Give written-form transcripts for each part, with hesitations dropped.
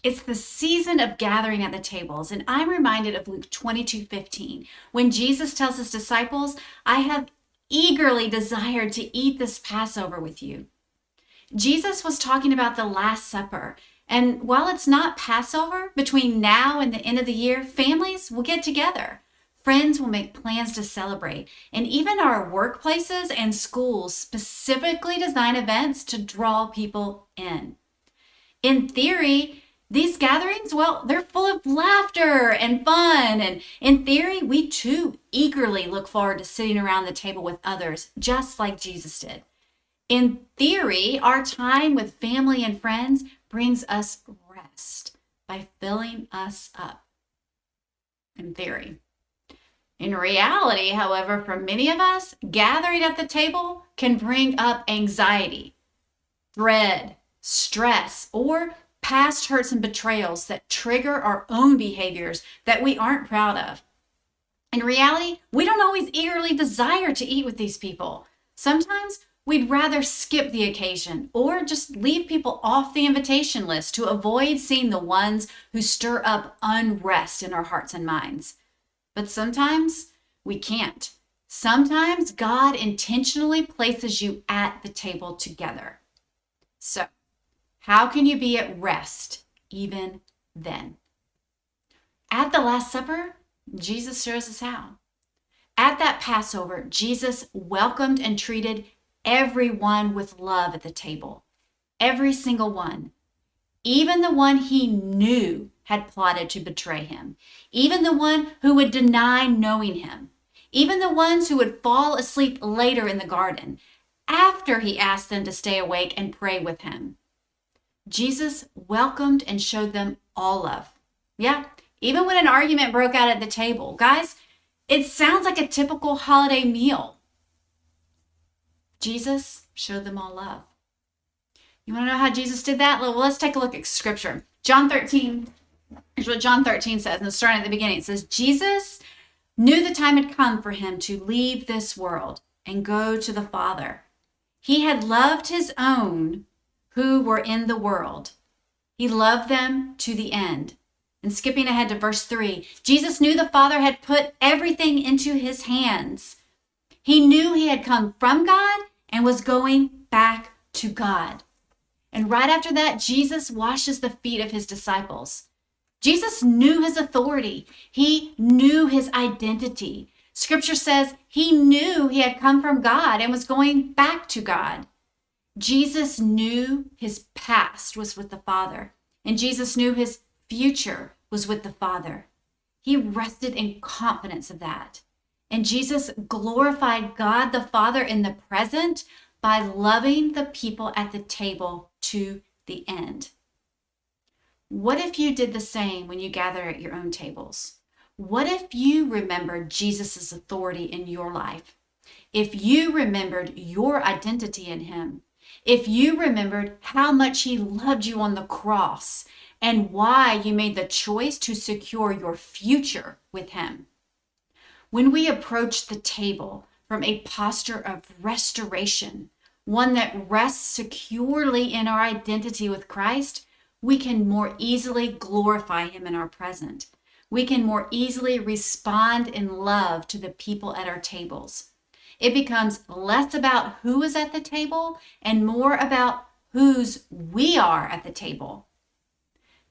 It's the season of gathering at the tables, and I'm reminded of Luke 22:15, when Jesus tells his disciples, I have eagerly desired to eat this Passover with you. Jesus was talking about the Last Supper, and while it's not Passover, between now and the end of the year, families will get together. Friends will make plans to celebrate, and even our workplaces and schools specifically design events to draw people in. In theory, these gatherings, well, they're full of laughter and fun. And in theory, we too eagerly look forward to sitting around the table with others, just like Jesus did. In theory, our time with family and friends brings us rest by filling us up. In theory. In reality, however, for many of us, gathering at the table can bring up anxiety, dread, stress, or past hurts and betrayals that trigger our own behaviors that we aren't proud of. In reality, we don't always eagerly desire to eat with these people. Sometimes we'd rather skip the occasion or just leave people off the invitation list to avoid seeing the ones who stir up unrest in our hearts and minds. But sometimes we can't. Sometimes God intentionally places you at the table together. So, how can you be at rest even then? At the Last Supper, Jesus shows us how. At that Passover, Jesus welcomed and treated everyone with love at the table. Every single one. Even the one he knew had plotted to betray him. Even the one who would deny knowing him. Even the ones who would fall asleep later in the garden, after he asked them to stay awake and pray with him. Jesus welcomed and showed them all love. Yeah, even when an argument broke out at the table. Guys, it sounds like a typical holiday meal. Jesus showed them all love. You want to know how Jesus did that? Well, let's take a look at scripture. John 13, here's what John 13 says, and starting at the beginning. It says, Jesus knew the time had come for him to leave this world and go to the Father. He had loved his own who were in the world. He loved them to the end. And skipping ahead to verse 3, Jesus knew the Father had put everything into his hands. He knew he had come from God and was going back to God. And right after that, Jesus washes the feet of his disciples. Jesus knew his authority. He knew his identity. Scripture says he knew he had come from God and was going back to God. Jesus knew his past was with the Father, and Jesus knew his future was with the Father. He rested in confidence of that. And Jesus glorified God the Father in the present by loving the people at the table to the end. What if you did the same when you gather at your own tables? What if you remembered Jesus' authority in your life? If you remembered your identity in him? If you remembered how much he loved you on the cross and why you made the choice to secure your future with him? When we approach the table from a posture of restoration, one that rests securely in our identity with Christ, we can more easily glorify him in our present. We can more easily respond in love to the people at our tables. It becomes less about who is at the table and more about whose we are at the table.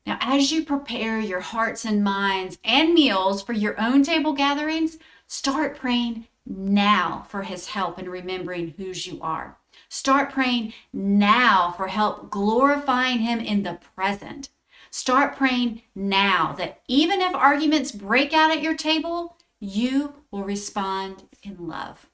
Now, as you prepare your hearts and minds and meals for your own table gatherings, start praying now for his help in remembering whose you are. Start praying now for help glorifying him in the present. Start praying now that even if arguments break out at your table, you will respond in love.